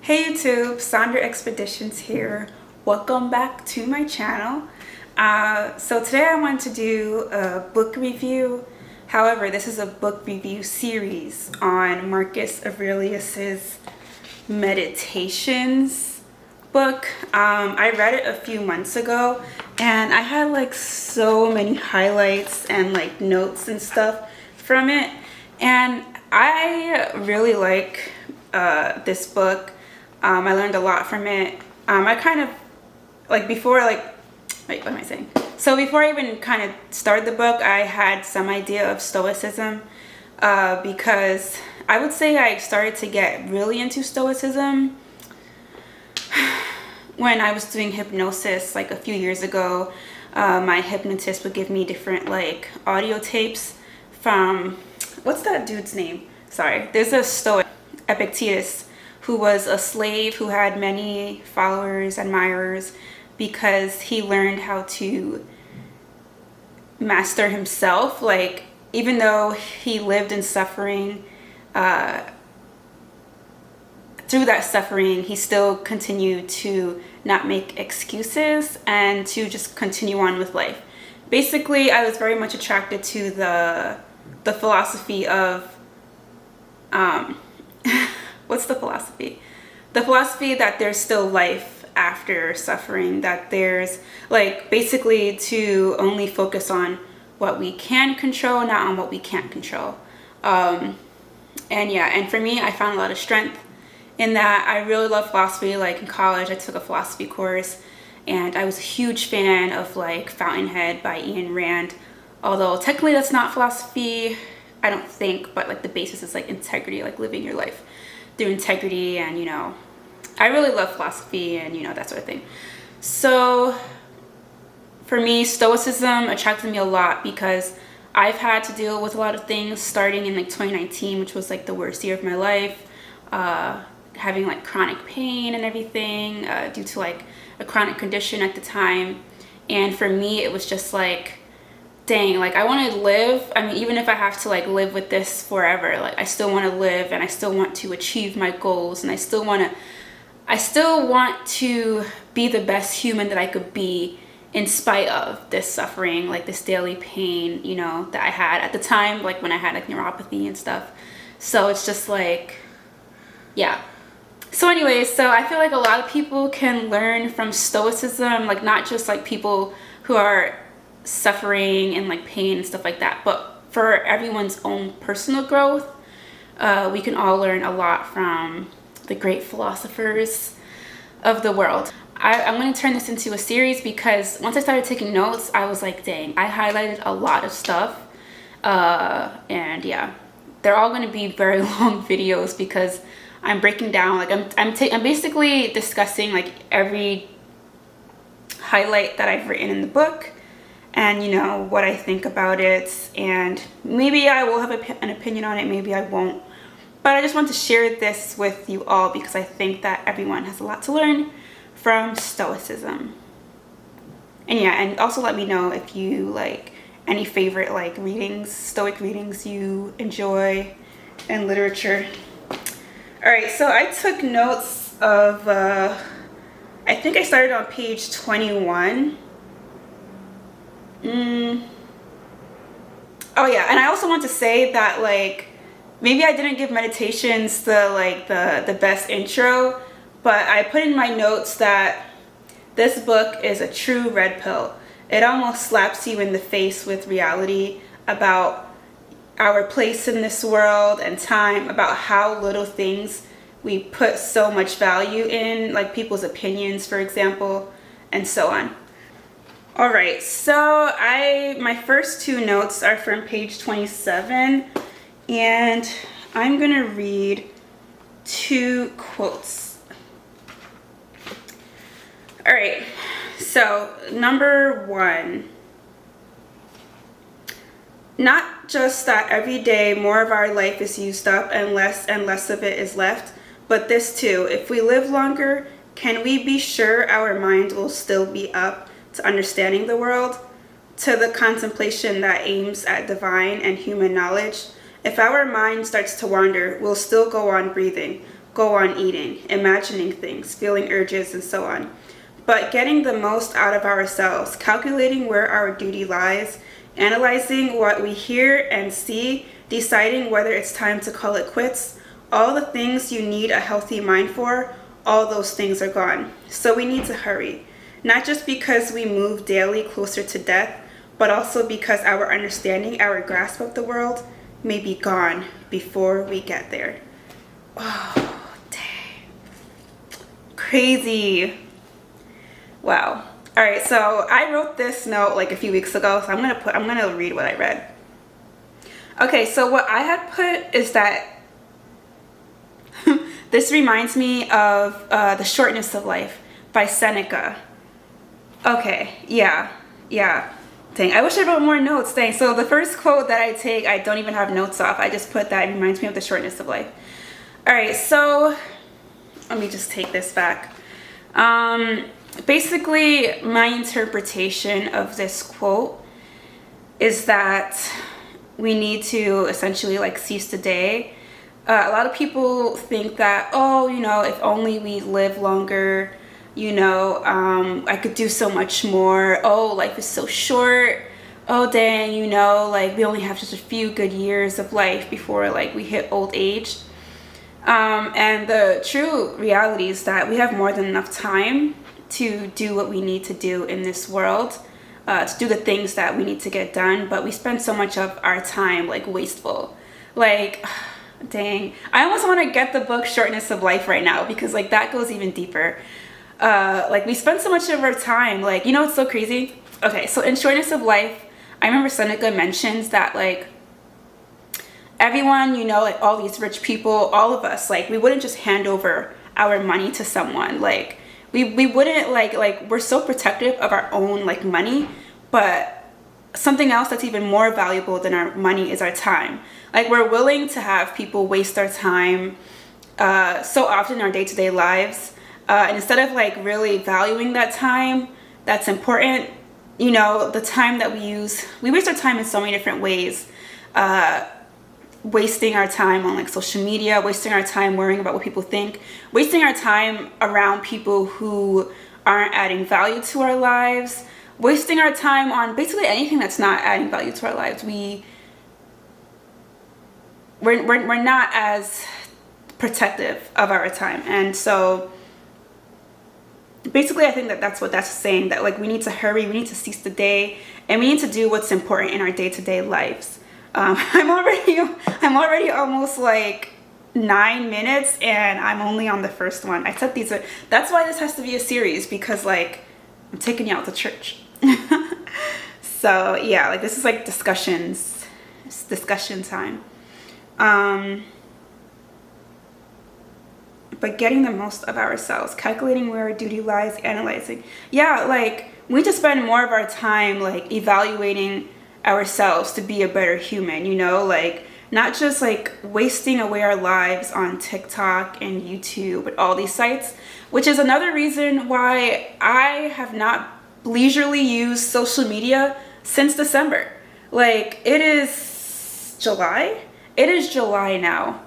Hey YouTube, Sandra Expeditions here. Welcome back to my channel. So today I want to do a book review. However, this is a book review series on Marcus Aurelius's Meditations book. I read it a few months ago and I had like so many highlights and like notes and stuff from it, and I really like this book. I learned a lot from it. I kind of like before what am I saying? So before I even kind of started the book, I had some idea of Stoicism because I would say I started to get really into Stoicism when I was doing hypnosis like a few years ago. My hypnotist would give me different like audio tapes from, what's that dude's name? Sorry, there's a Stoic, Epictetus, who was a slave who had many followers, admirers, because he learned how to master himself. Like, even though he lived in suffering, through that suffering, he still continued to not make excuses and to just continue on with life. Basically, I was very much attracted to the philosophy of what's the philosophy? The philosophy that there's still life after suffering, that there's like basically to only focus on what we can control, not on what we can't control. And yeah, and for me, I found a lot of strength in that. I really love philosophy. Like in college, I took a philosophy course and I was a huge fan of like Fountainhead by Ayn Rand. Although technically that's not philosophy, I don't think, but like the basis is like integrity, like living your life through integrity. And you know, I really love philosophy and you know, that sort of thing. So for me, Stoicism attracted me a lot because I've had to deal with a lot of things starting in like 2019, which was like the worst year of my life, having like chronic pain and everything due to like a chronic condition at the time. And for me, it was just like, dang, like I want to live. I mean, even if I have to like live with this forever, like I still want to live and I still want to achieve my goals, and I still want to be the best human that I could be in spite of this suffering, like this daily pain, you know, that I had at the time, like when I had like neuropathy and stuff. So it's just like, yeah. So anyways, so I feel like a lot of people can learn from Stoicism, like not just like people who are suffering and like pain and stuff like that, but for everyone's own personal growth. We can all learn a lot from the great philosophers of the world. I'm going to turn this into a series because once I started taking notes, I was like, dang, I highlighted a lot of stuff. And yeah, they're all going to be very long videos because I'm breaking down, like I'm basically discussing like every highlight that I've written in the book, and you know, what I think about it, and maybe I will have an opinion on it, maybe I won't, but I just want to share this with you all because I think that everyone has a lot to learn from Stoicism. And yeah, and also let me know if you like any favorite like readings, Stoic readings you enjoy in literature. All right, so I took notes of I think I started on page 21. Oh yeah, and I also want to say that like maybe I didn't give meditations the best intro, but I put in my notes that this book is a true red pill. It almost slaps you in the face with reality about our place in this world and time, about how little things we put so much value in, like people's opinions, for example, and so on. All right, so my first two notes are from page 27, and I'm gonna read two quotes. All right, so number one, not just that every day more of our life is used up and less of it is left, but this too, if we live longer, can we be sure our mind will still be up to understanding the world, to the contemplation that aims at divine and human knowledge? If our mind starts to wander, we'll still go on breathing, go on eating, imagining things, feeling urges, and so on. But getting the most out of ourselves, calculating where our duty lies, analyzing what we hear and see, deciding whether it's time to call it quits, all the things you need a healthy mind for, all those things are gone. So we need to hurry. Not just because we move daily closer to death, but also because our understanding, our grasp of the world may be gone before we get there. Oh, dang. Crazy. Wow. All right, so I wrote this note like a few weeks ago, so I'm gonna read what I read. Okay, so what I had put is that this reminds me of The Shortness of Life by Seneca. Okay, yeah. Dang, I wish I wrote more notes. Dang, so the first quote that I take, I don't even have notes off. I just put that it reminds me of the shortness of life. All right, so let me just take this back. Basically, my interpretation of this quote is that we need to essentially like seize the day. A lot of people think that, oh, you know, if only we live longer, you know, I could do so much more. Oh, life is so short. Oh, dang, you know, like we only have just a few good years of life before like we hit old age. And the true reality is that we have more than enough time to do what we need to do in this world, to do the things that we need to get done, but we spend so much of our time like wasteful. Like, dang, I almost want to get the book Shortness of Life right now, because like that goes even deeper. Like we spend so much of our time, like, you know, it's so crazy. Okay, so in Shortness of Life, I remember Seneca mentions that like everyone, you know, like all these rich people, all of us, like we wouldn't just hand over our money to someone. Like we wouldn't like we're so protective of our own like money, but something else that's even more valuable than our money is our time. Like we're willing to have people waste our time so often in our day-to-day lives, and instead of like really valuing that time that's important, you know, the time that we waste our time in so many different ways. Wasting our time on like social media, wasting our time worrying about what people think, wasting our time around people who aren't adding value to our lives, wasting our time on basically anything that's not adding value to our lives. We're not as protective of our time. And so basically I think that that's what that's saying, that like we need to hurry, we need to seize the day, and we need to do what's important in our day-to-day lives. I'm already almost like 9 minutes, and I'm only on the first one. I said that's why this has to be a series, because like I'm taking you out to church. So yeah, like this is like discussion time. But getting the most of ourselves, calculating where our duty lies, analyzing. Yeah, like we need to spend more of our time like evaluating ourselves to be a better human, you know, like not just like wasting away our lives on TikTok and YouTube and all these sites, which is another reason why I have not leisurely used social media since December. Like it is July now.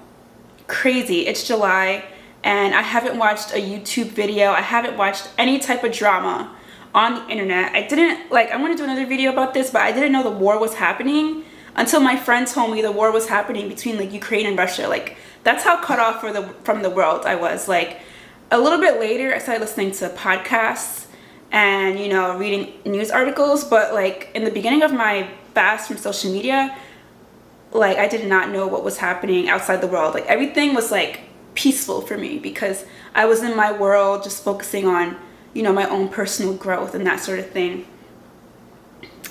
Crazy, it's July, and I haven't watched a YouTube video. I haven't watched any type of drama on the internet. I want to do another video about this, but I didn't know the war was happening until my friend told me the war was happening between like Ukraine and Russia. Like that's how cut off from the world I was. Like a little bit later I started listening to podcasts and, you know, reading news articles, but like in the beginning of my fast from social media, like I did not know what was happening outside the world. Like everything was like peaceful for me because I was in my world just focusing on, you know, my own personal growth and that sort of thing.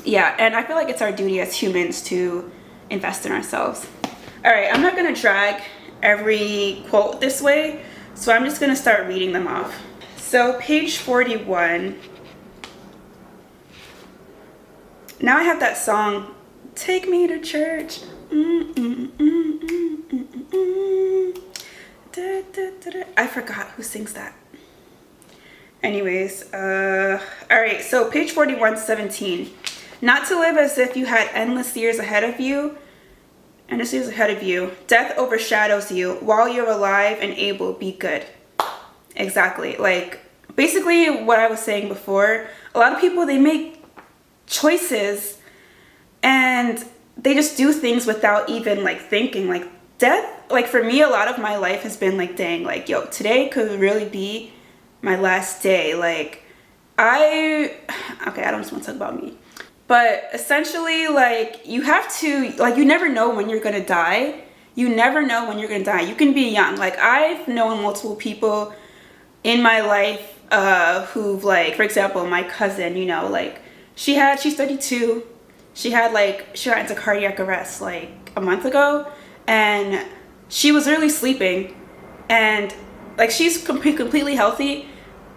Yeah, and I feel like it's our duty as humans to invest in ourselves. All right, I'm not gonna drag every quote this way, so I'm just gonna start reading them off. So page 41. Now I have that song, Take Me to Church. I forgot who sings that. Anyways, all right, so page 41, 17. Not to live as if you had endless years ahead of you and this is ahead of you. Death overshadows you. While you're alive and able, be good. Exactly. Like, basically what I was saying before, a lot of people, they make choices and they just do things without even like thinking. Like death, like for me, a lot of my life has been like, dang, like, yo, today could really be my last day. Like I don't just want to talk about me, but essentially, like, you have to, like, you never know when you're gonna die. You never know when you're gonna die. You can be young. Like, I've known multiple people in my life who've, like, for example, my cousin, you know, like, she's 32. She got into cardiac arrest like a month ago, and she was really sleeping, and like, she's completely healthy,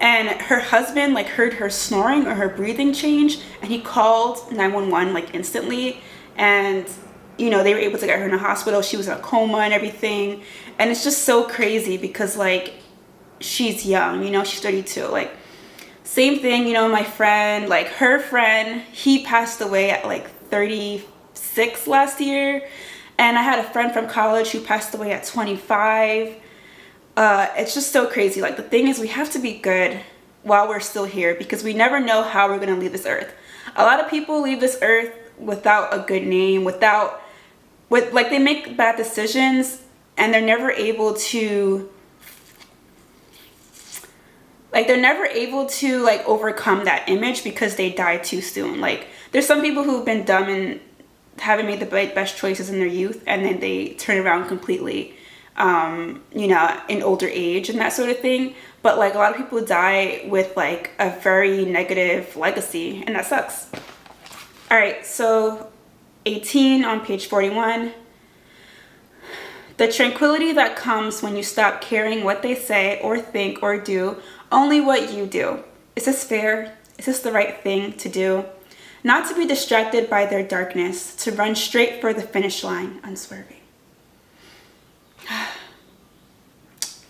and her husband like heard her snoring or her breathing change, and he called 911 like instantly, and you know, they were able to get her in a hospital. She was in a coma and everything, and it's just so crazy because like, she's young, you know, she's 32. Like, same thing, you know, my friend, like her friend, he passed away at like 36 last year, and I had a friend from college who passed away at 25. It's just so crazy. Like, the thing is, we have to be good while we're still here, because we never know how we're gonna leave this earth. A lot of people leave this earth without a good name, with like, they make bad decisions, and they're never able to like overcome that image because they die too soon. Like, there's some people who've been dumb and haven't made the best choices in their youth, and then they turn around completely, you know, in older age and that sort of thing. But like, a lot of people die with like a very negative legacy, and that sucks. All right, so 18 on page 41. The tranquility that comes when you stop caring what they say or think or do, only what you do. Is this fair? Is this the right thing to do? Not to be distracted by their darkness, to run straight for the finish line, unswerving.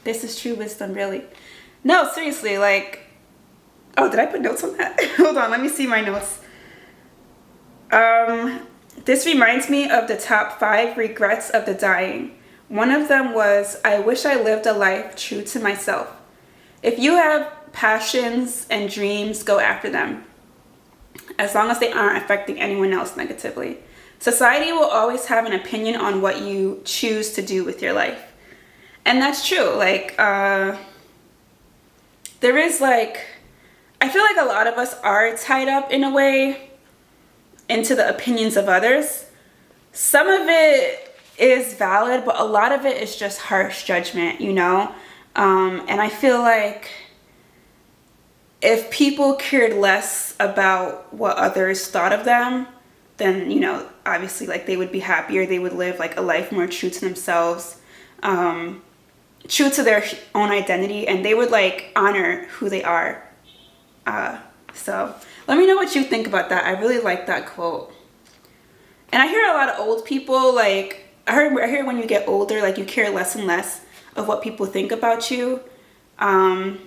This is true wisdom, really. No, seriously, like, oh, did I put notes on that? Hold on, let me see my notes. This reminds me of the top 5 regrets of the dying. One of them was, I wish I lived a life true to myself. If you have passions and dreams, go after them, as long as they aren't affecting anyone else negatively. Society will always have an opinion on what you choose to do with your life. And that's true. Like, there is like, I feel like a lot of us are tied up in a way into the opinions of others. Some of it is valid, but a lot of it is just harsh judgment, you know? And I feel like if people cared less about what others thought of them, then, you know, obviously, like, they would be happier. They would live like a life more true to themselves, true to their own identity, and they would like honor who they are. So let me know what you think about that. I really like that quote. And I hear a lot of old people, like, I hear when you get older, like, you care less and less of what people think about you. I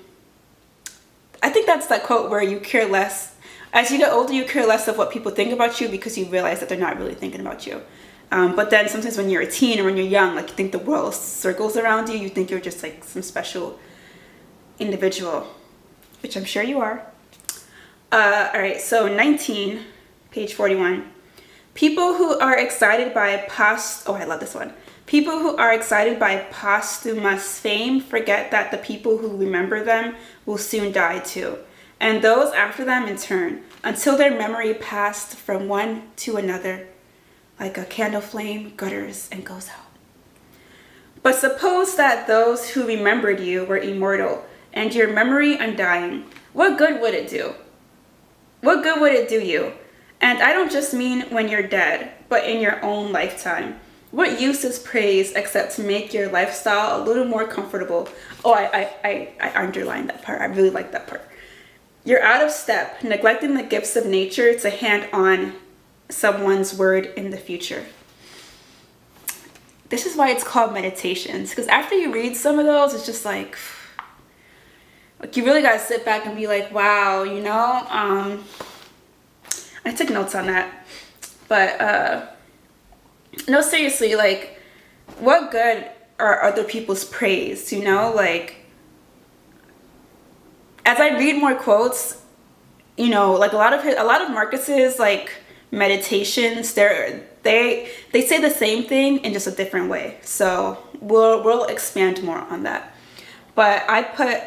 think that's that quote where you care less. As you get older, you care less of what people think about you because you realize that they're not really thinking about you. But then sometimes when you're a teen or when you're young, like, you think the world circles around you. You think you're just like some special individual, which I'm sure you are. All right, so 19, page 41. People who are excited by I love this one. People who are excited by posthumous fame forget that the people who remember them will soon die too, and those after them in turn, until their memory passed from one to another, like a candle flame gutters and goes out. But suppose that those who remembered you were immortal, and your memory undying. What good would it do? What good would it do you? And I don't just mean when you're dead, but in your own lifetime. What use is praise except to make your lifestyle a little more comfortable? Oh, I underlined that part. I really like that part. You're out of step, neglecting the gifts of nature to hand on someone's word in the future. This is why it's called meditations, because after you read some of those, it's just like you really got to sit back and be like, wow, you know, I took notes on that. But no, seriously, like, what good are other people's praise, you know? Like, as I read more quotes, you know, like a lot of Marcus's like meditations, they say the same thing in just a different way. So we'll expand more on that. But I put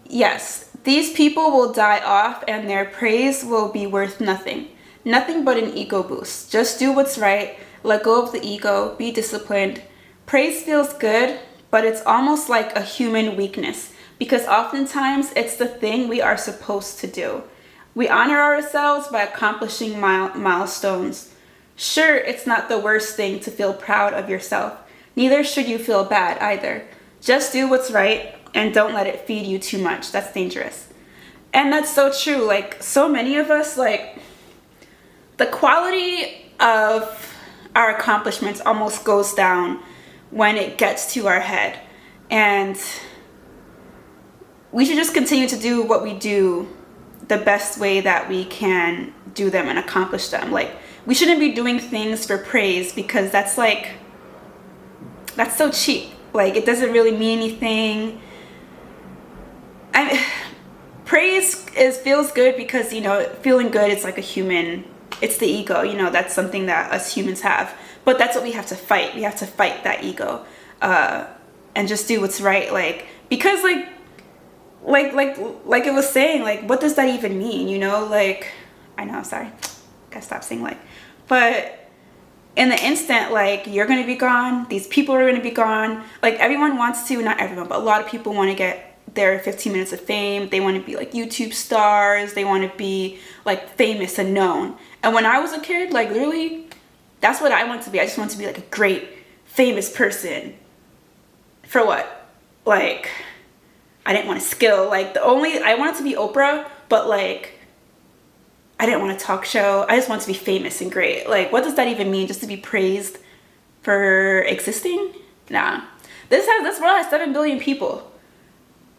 yes, these people will die off and their praise will be worth nothing. Nothing but an ego boost. Just do what's right, let go of the ego, be disciplined. Praise feels good, but it's almost like a human weakness because oftentimes it's the thing we are supposed to do. We honor ourselves by accomplishing milestones. Sure, it's not the worst thing to feel proud of yourself. Neither should you feel bad either. Just do what's right and don't let it feed you too much. That's dangerous. And that's so true. Like, so many of us, like, the quality of our accomplishments almost goes down when it gets to our head. And we should just continue to do what we do the best way that we can do them and accomplish them. Like, we shouldn't be doing things for praise because that's so cheap. Like, it doesn't really mean anything. Praise feels good because, you know, feeling good is like a human, it's the ego, you know, that's something that us humans have. But that's what we have to fight. We have to fight that ego and just do what's right. Like, because like it was saying, like, what does that even mean? You know, like, I know, sorry, gotta stop saying like, but in the instant, like, you're gonna be gone, these people are gonna be gone. Like, everyone wants to, not everyone, but a lot of people want to get their 15 minutes of fame. They want to be like YouTube stars. They want to be like famous and known. And when I was a kid, like, literally, that's what I wanted to be. I just wanted to be like a great famous person. For what? Like, I didn't want to skill. Like, I wanted to be Oprah, but like, I didn't want a talk show. I just wanted to be famous and great. Like, what does that even mean? Just to be praised for existing? Nah. This world has 7 billion people.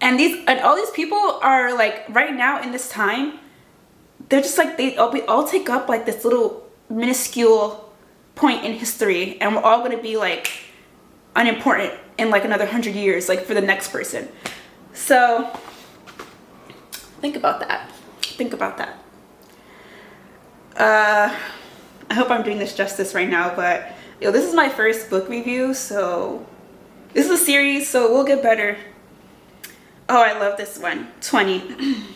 And all these people are like, right now in this time, they're just like, we all take up like this little minuscule point in history, and we're all gonna be like unimportant in like another 100 years, like for the next person. So think about that. I hope I'm doing this justice right now, but this is my first book review, so this is a series, so we'll get better. Oh, I love this one. 20,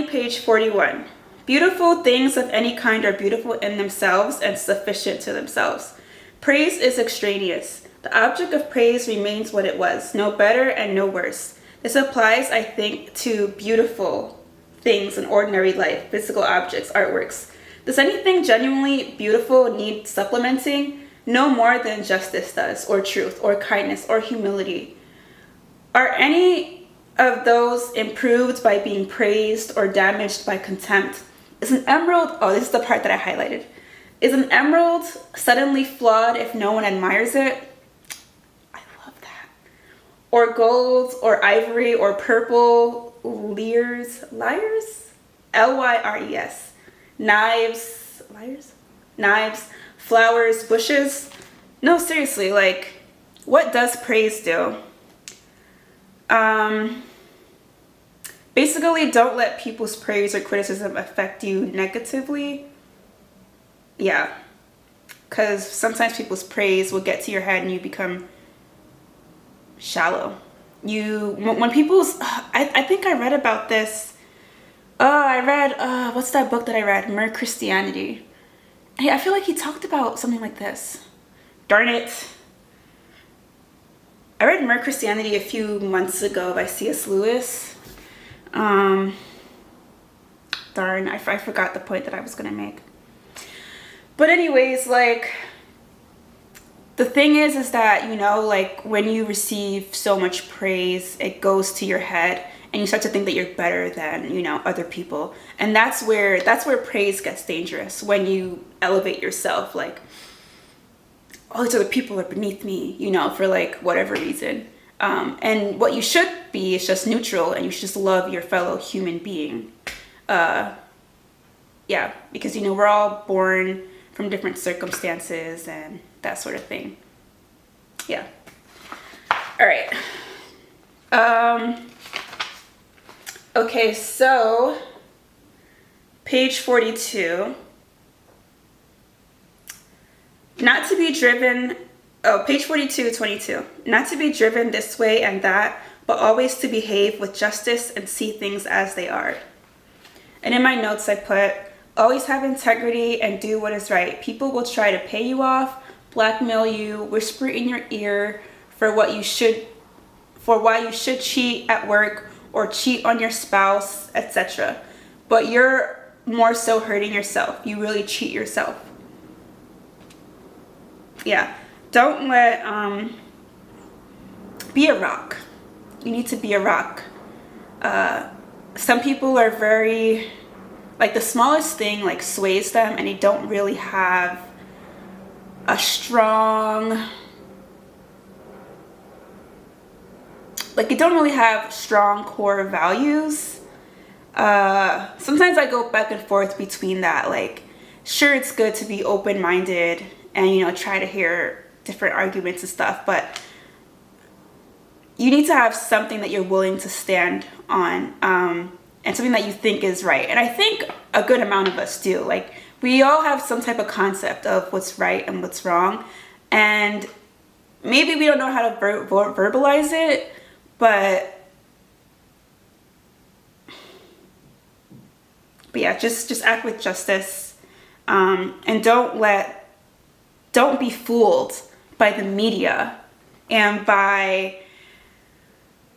page 41. Beautiful things of any kind are beautiful in themselves and sufficient to themselves. Praise is extraneous. The object of praise remains what it was, no better and no worse. This applies, I think, to beautiful things in ordinary life, physical objects, artworks. Does anything genuinely beautiful need supplementing? No more than justice does, or truth, or kindness, or humility. Are any of those improved by being praised or damaged by contempt? Is an emerald, oh, this is the part that I highlighted. Is an emerald suddenly flawed if no one admires it? I love that. Or gold, or ivory, or purple, lyres? Lyres? Knives, flowers, bushes? No, seriously, like, what does praise do? Basically, don't let people's praise or criticism affect you negatively. Yeah, because sometimes people's praise will get to your head and you become shallow. When people's, I think I read about this. What's that book that I read? Mere Christianity. Hey, I feel like he talked about something like this. Darn it. I read Mere Christianity a few months ago by C.S. Lewis. Darn, I forgot the point that I was going to make. But anyways, like, the thing is that, you know, like, when you receive so much praise, it goes to your head and you start to think that you're better than, you know, other people. And that's where praise gets dangerous, when you elevate yourself, like, all these other people are beneath me, you know, for like whatever reason. And what you should be is just neutral, and you should just love your fellow human being. yeah, because, you know, we're all born from different circumstances and that sort of thing. Yeah. All right. Okay, so page 42. Not to be driven, page 42, 22. Not to be driven this way and that, but always to behave with justice and see things as they are. And in my notes I put, always have integrity and do what is right. People will try to pay you off, blackmail you, whisper in your ear for why you should cheat at work or cheat on your spouse, etc. But you're more so hurting yourself. You really cheat yourself. Yeah. Don't let be a rock. You need to be a rock. Some people are very, like, the smallest thing like sways them, and they don't really have a strong, like, you don't really have strong core values. Sometimes I go back and forth between that. Like, sure, it's good to be open-minded and, you know, try to hear different arguments and stuff, but you need to have something that you're willing to stand on, and something that you think is right. And I think a good amount of us do. Like, we all have some type of concept of what's right and what's wrong, and maybe we don't know how to verbalize it, but yeah, just act with justice, and don't be fooled by the media and by,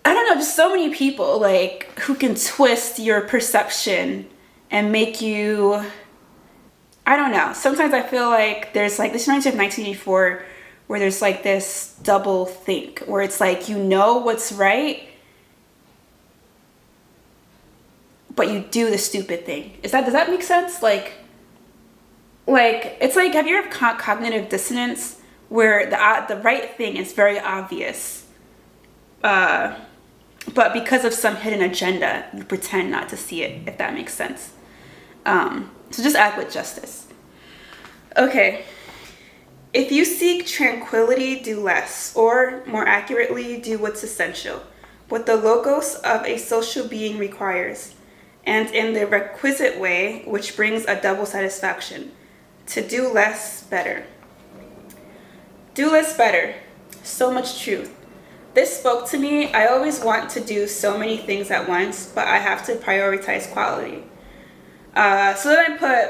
I don't know, just so many people, like, who can twist your perception and make you, I don't know. Sometimes I feel like there's, like, this reminds me of 1984, where there's, like, this double think, where it's like, you know what's right, but you do the stupid thing. Does that make sense? Like, it's like, have you ever had cognitive dissonance, where the right thing is very obvious, but because of some hidden agenda, you pretend not to see it, if that makes sense. So just act with justice. Okay. If you seek tranquility, do less, or more accurately, do what's essential, what the logos of a social being requires, and in the requisite way, which brings a double satisfaction, to do less better. Do less better. So much truth. This spoke to me. I always want to do so many things at once, but I have to prioritize quality. So then I put,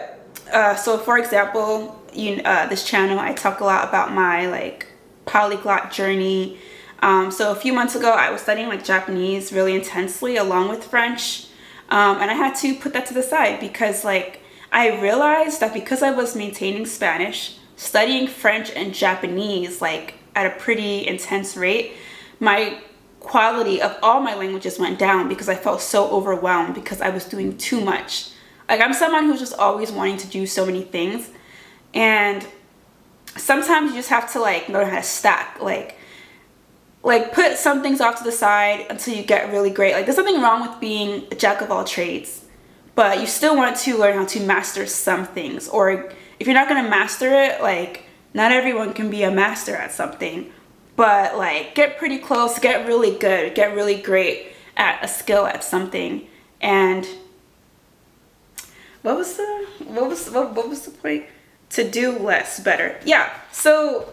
so for example, this channel, I talk a lot about my, like, polyglot journey. So a few months ago, I was studying, like, Japanese really intensely along with French. And I had to put that to the side because, like, I realized that because I was maintaining Spanish, studying French and Japanese, like, at a pretty intense rate, my quality of all my languages went down because I felt so overwhelmed because I was doing too much. Like, I'm someone who's just always wanting to do so many things, and sometimes you just have to, like, learn how to stack, like put some things off to the side until you get really great. Like, there's nothing wrong with being a jack of all trades, but you still want to learn how to master some things. Or if you're not going to master it, like, not everyone can be a master at something, but, like, get pretty close, get really good, get really great at a skill at something. And what was the point? To do less better. Yeah. So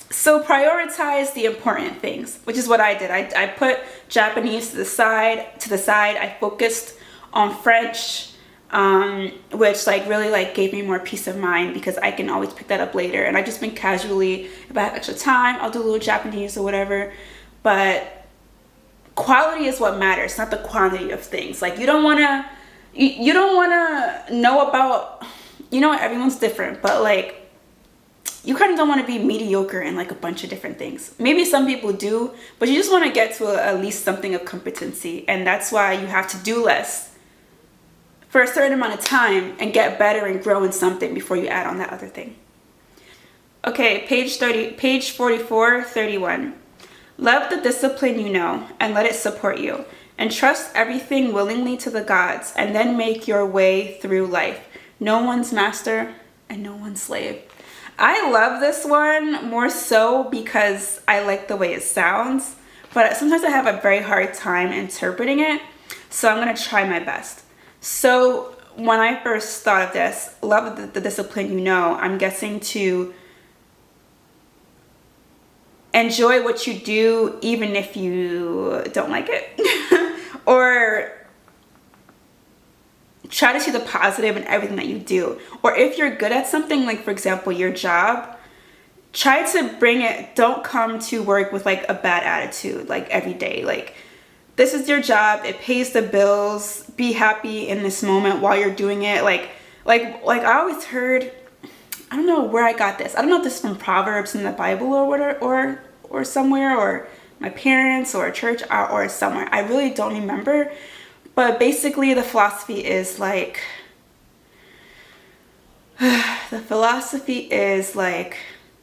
prioritize the important things, which is what I did. I put Japanese to the side. I focused on French, which, like, really, like, gave me more peace of mind because I can always pick that up later. And I've just been casually, if I have extra time, I'll do a little Japanese or whatever. But quality is what matters, not the quantity of things. Like, you don't want to know about, you know, everyone's different, but, like, you kind of don't want to be mediocre in, like, a bunch of different things. Maybe some people do, but you just want to get to at least something of competency. And that's why you have to do less for a certain amount of time and get better and grow in something before you add on that other thing. Okay, page 44, 31. Love the discipline you know and let it support you. Entrust everything willingly to the gods, and then make your way through life. No one's master and no one's slave. I love this one more so because I like the way it sounds, but sometimes I have a very hard time interpreting it, so I'm going to try my best. So when I first thought of this, love the discipline you know, I'm guessing to enjoy what you do even if you don't like it. Or try to see the positive in everything that you do. Or if you're good at something, like for example, your job, try to bring it, don't come to work with like a bad attitude, like every day. Like, this is your job, it pays the bills, be happy in this moment while you're doing it. Like I always heard, I don't know where I got this. I don't know if this is from Proverbs in the Bible or whatever, or somewhere, or my parents or a church or somewhere. I really don't remember. But basically the philosophy is like,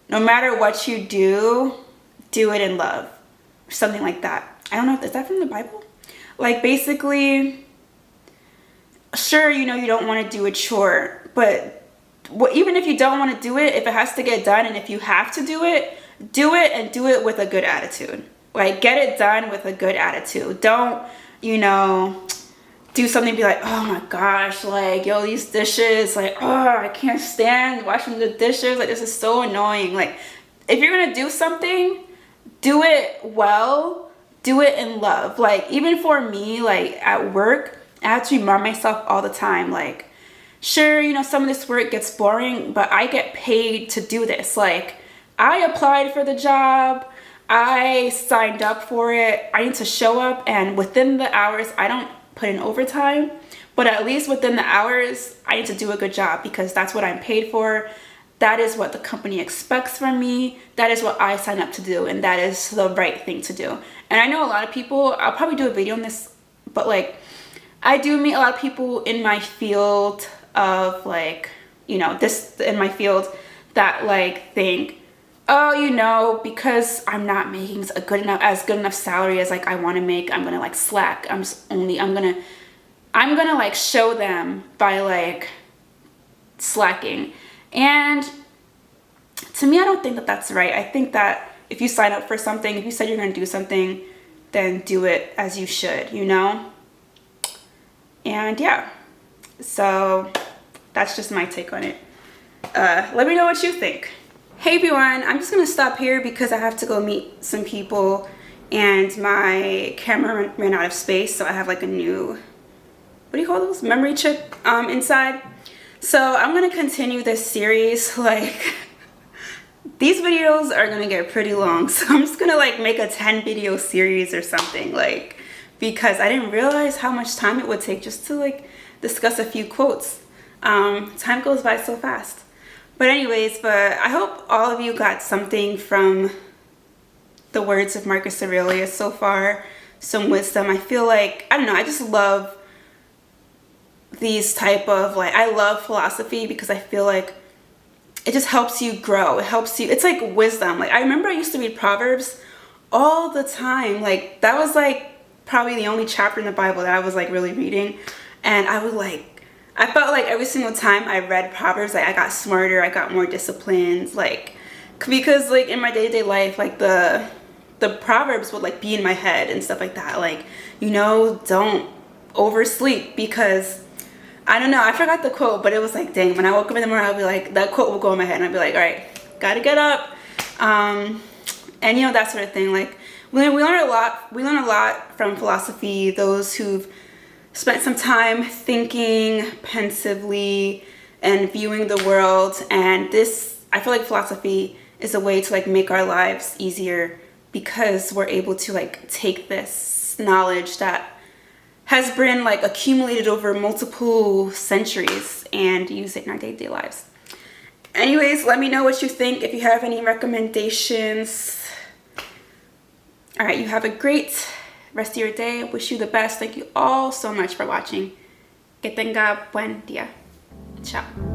no matter what you do it in love. Or something like that. I don't know, is that from the Bible? Like basically, sure, you know, you don't want to do a chore, but even if you don't want to do it, if it has to get done and if you have to do it and do it with a good attitude. Like, get it done with a good attitude. Don't, you know, do something and be like, oh my gosh, like, yo, these dishes, like, oh, I can't stand washing the dishes. Like, this is so annoying. Like, if you're going to do something, do it well, do it in love. Like, even for me, like, at work, I have to remind myself all the time, like, sure, you know, some of this work gets boring, but I get paid to do this. Like, I applied for the job, I signed up for it, I need to show up, and within the hours, I don't put in overtime, but at least within the hours, I need to do a good job because that's what I'm paid for. That is what the company expects from me. That is what I sign up to do, and that is the right thing to do. And I know a lot of people, I'll probably do a video on this, but like, I do meet a lot of people in my field of like, you know, this in my field that like think, oh, you know, because I'm not making as good enough salary as like I want to make, I'm gonna like slack. I'm gonna like show them by like slacking. And to me, I don't think that that's right. I think that if you sign up for something, if you said you're gonna do something, then do it as you should, you know? And yeah, so that's just my take on it. Let me know what you think. Hey everyone, I'm just gonna stop here because I have to go meet some people and my camera ran out of space, so I have like a new, what do you call those? Memory chip inside. So I'm gonna continue this series. Like, these videos are gonna get pretty long, so I'm just gonna like make a 10 video series or something, like, because I didn't realize how much time it would take just to like discuss a few quotes. Time goes by so fast. But anyways, I hope all of you got something from the words of Marcus Aurelius so far, some wisdom. I feel like, I don't know, I just love these type of, like, I love philosophy because I feel like it just helps you grow. It helps you, it's like wisdom. Like, I remember I used to read Proverbs all the time. Like, that was like probably the only chapter in the Bible that I was like really reading. And I would like, I felt like every single time I read Proverbs, like I got smarter, I got more disciplined, like, because like in my day-to-day life, like the Proverbs would like be in my head and stuff like that. Like, you know, don't oversleep, because I don't know, I forgot the quote, but it was like, dang, when I woke up in the morning, I'll be like, that quote will go in my head and I'll be like, all right, gotta get up. And you know, that sort of thing. Like, we learn a lot from philosophy, those who've spent some time thinking pensively and viewing the world. And this, I feel like philosophy is a way to like make our lives easier, because we're able to like take this knowledge that has been like accumulated over multiple centuries and use it in our day-to-day lives. Anyways, let me know what you think, if you have any recommendations. All right, you have a great rest of your day. I wish you the best. Thank you all so much for watching. Que tenga buen día. Ciao.